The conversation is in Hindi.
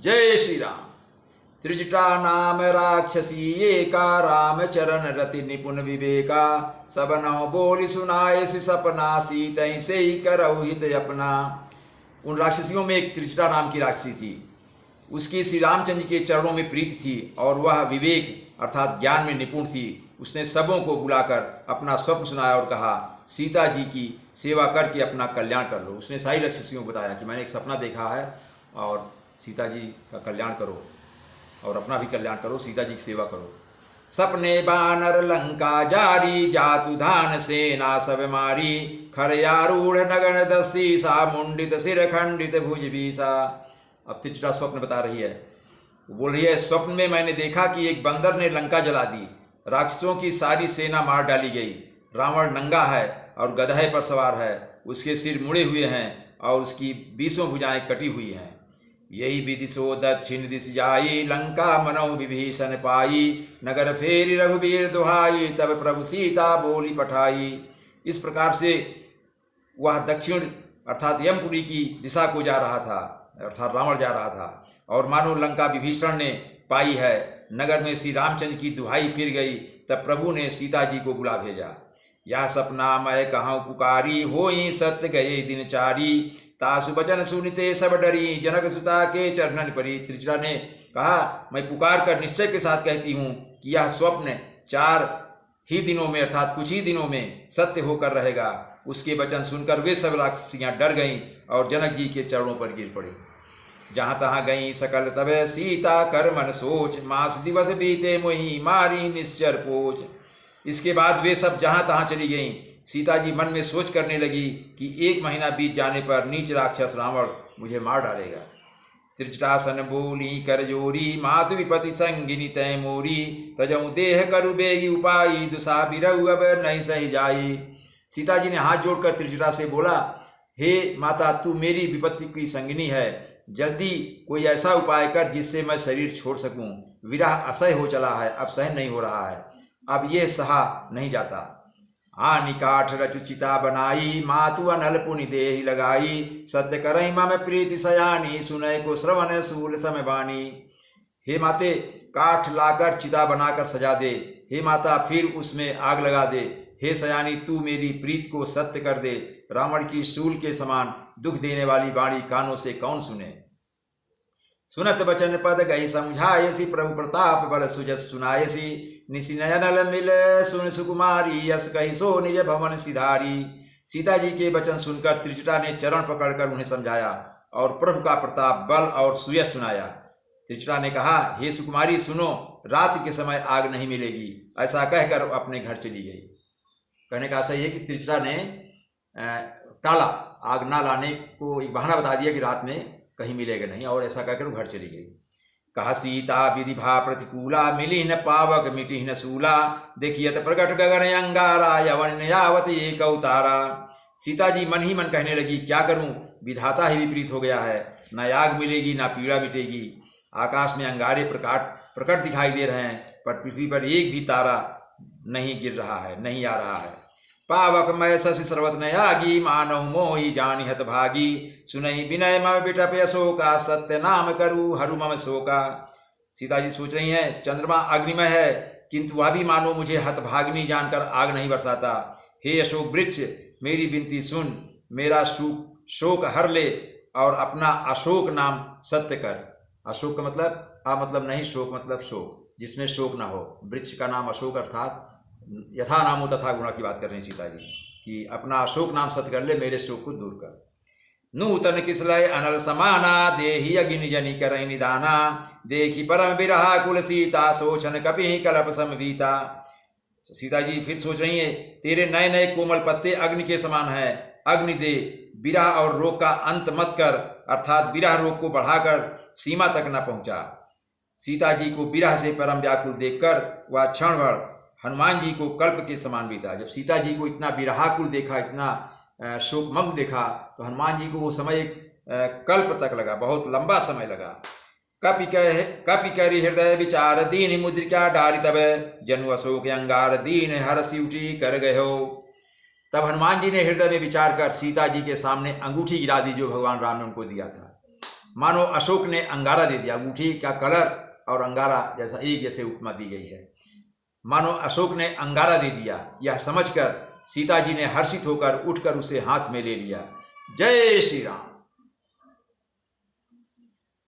जय श्री राम। त्रिजटा नाम राक्षसी एका, राम चरण रति निपुण विवेका। सब नौ बोली सुनाए सि सपना, सीतै से ही करऊ हित अपना। उन राक्षसियों में एक त्रिजटा नाम की राक्षसी थी। उसकी श्री रामचंद्र के चरणों में प्रीति थी और वह विवेक अर्थात ज्ञान में निपुण थी। उसने सबों को बुलाकर अपना स्वप्न सुनाया और कहा, सीता जी की सेवा करके अपना कल्याण कर लो। उसने सारी राक्षसियों को बताया कि मैंने एक सपना देखा है और सीता जी का कल्याण करो और अपना भी कल्याण करो, सीता जी की सेवा करो। सपने बानर लंका जारी, जातु धान सेना सब मारी। खरयारूढ़ नगन दसी, सा मुंडित सिर खंडित भुज बीसा। अब त्रिजटा स्वप्न बता रही है। वो बोल रही है, स्वप्न में मैंने देखा कि एक बंदर ने लंका जला दी, राक्षसों की सारी सेना मार डाली गई। रावण नंगा है और गधे पर सवार है, उसके सिर मुड़े हुए हैं और उसकी 20 भुजाएं कटी हुई हैं। यही विदिशो दक्षिण दिश जाई, लंका मनौ विभीषण पाई। नगर फेरी रघुबीर दुहाई, तब प्रभु सीता बोली पठाई। इस प्रकार से वह दक्षिण अर्थात यमपुरी की दिशा को जा रहा था, अर्थात रावण जा रहा था और मानो लंका विभीषण ने पाई है। नगर में श्री रामचंद्र की दुहाई फिर गई, तब प्रभु ने सीता जी को बुला भेजा। यह सपना मैं कहूँ पुकारी, होई सत्य गए दिन चारी। तासु बचन सुनिते सब डरी, जनक सुता के चरणन परी। त्रिजटा ने कहा, मैं पुकार कर निश्चय के साथ कहती हूँ कि यह स्वप्न 4 ही दिनों में अर्थात कुछ ही दिनों में सत्य होकर रहेगा। उसके वचन सुनकर वे सब राक्षसियाँ डर गईं और जनक जी के चरणों पर गिर पड़ी। जहाँ तहाँ गई सकल तबे सीता कर मन सोच, मास दिवस बीते मोही मारी निश्चर पोच। इसके बाद वे सब जहाँ तहाँ चली गईं। सीता जी मन में सोच करने लगी कि 1 महीना बीत जाने पर नीच राक्षस रावण मुझे मार डालेगा। त्रिजटासन बोली कर जोरी, मातु विपति संगिनी तय मोरी। तजऊ देह करु बेगी उपाई, दुसा बिरऊ अब नहीं सही जाई। सीता जी ने हाथ जोड़कर त्रिजटा से बोला, हे माता, तू मेरी विपत्ति की संगिनी है, जल्दी कोई ऐसा उपाय कर जिससे मैं शरीर छोड़ सकूं। विरह असह्य हो चला है, अब सहन नहीं हो रहा है, अब यह सहा नहीं जाता। आनी काठ रचु चिता बनाई, मातु अनल पुनि देहि लगाई। सत्य करहि मम प्रीति सयानी, सुनय को श्रवण सूल समय बानी। हे माते, काठ लाकर चिता बनाकर सजा दे। हे माता, फिर उसमें आग लगा दे। हे सयानी, तू मेरी प्रीत को सत्य कर दे। रावण की शूल के समान दुख देने वाली वाणी कानों से कौन सुने। सुनत बचन पद गई समझायसी, प्रभु प्रताप बल सुजस सुनायसी। निशि नयनल मिल सुन सुकुमारी, यस कही सो निज भवन सिधारी। सीता जी के वचन सुनकर त्रिजटा ने चरण पकड़कर उन्हें समझाया और प्रभु का प्रताप बल और सुयस सुनाया। त्रिजटा ने कहा, हे सुकुमारी सुनो, रात के समय आग नहीं मिलेगी। ऐसा कहकर अपने घर चली गई। कहने का आशा यह है कि त्रिजटा ने टाला, आग ना लाने को एक बहाना बता दिया कि रात में कहीं मिलेगा नहीं, और ऐसा कहकर वो घर चली गई। कहा सीता विधि भा प्रतिकूला, मिली न पावक मिटी न सूला। देखियत प्रकट गगन अंगारा, यवन यावत एक अवतारा। सीता जी मन ही मन कहने लगी, क्या करूं, विधाता ही विपरीत हो गया है। न आग मिलेगी न पीड़ा मिटेगी। आकाश में अंगारे प्रकट दिखाई दे रहे हैं, पर पृथ्वी पर एक भी तारा नहीं गिर रहा है, नहीं आ रहा है। पावक मय शशि सर्वत नयागी, मानव मोहि जानि हत भागी। सुनहि विनय मम बिटप अशोका, सत्य नाम करू हरु मम शोका। सीता जी सोच रही हैं, चंद्रमा अग्निमय है, किंतु वह भी मानो मुझे हतभागिनी जानकर आग नहीं बरसाता। हे अशोक वृक्ष, मेरी विनती सुन, मेरा शोक हर ले और अपना अशोक नाम सत्य कर। अशोक का मतलब मतलब नहीं, शोक मतलब शोक, जिसमें शोक ना हो। वृक्ष का नाम अशोक अर्थात यथा नामो तथा गुणा की बात कर रही हैं सीता जी कि अपना अशोक नाम सत्य कर ले, मेरे शोक को दूर कर। नूतन किसलय अनल समाना, देहि अगिन जनि करहि निदाना। देखी परम बिरहा कुल सीता, सोचन कपि कलप समवीता। सीता जी फिर सोच रही हैं, तेरे नए नए कोमल पत्ते अग्नि के समान है, अग्नि दे, बिरह और रोग का अंत मत कर, अर्थात बिरह रोग को बढ़ाकर सीमा तक न पहुंचा। सीता जी को बिरह से परम व्याकुल देखकर वह क्षण भर हनुमान जी को कल्प के समान बीता। जब सीता जी को इतना विरहाकुल देखा, इतना शोकमग्न देखा, तो हनुमान जी को वो समय कल्प तक लगा, बहुत लंबा समय लगा। कपि करि हृदय विचार, दीन मुद्रिका डारि तब। जनु अशोक अंगार, दीन हरसि उठी कर गयो। तब हनुमान जी ने हृदय में विचार कर सीता जी के सामने अंगूठी गिरा दी, जो भगवान राम ने उनको दिया था। मानो अशोक ने अंगारा दे दिया। अंगूठी का कलर और अंगारा जैसा एक जैसे उपमा दी गई है। मानो अशोक ने अंगारा दे दिया, यह समझकर सीता जी ने हर्षित होकर उठकर उसे हाथ में ले लिया। जय श्री राम।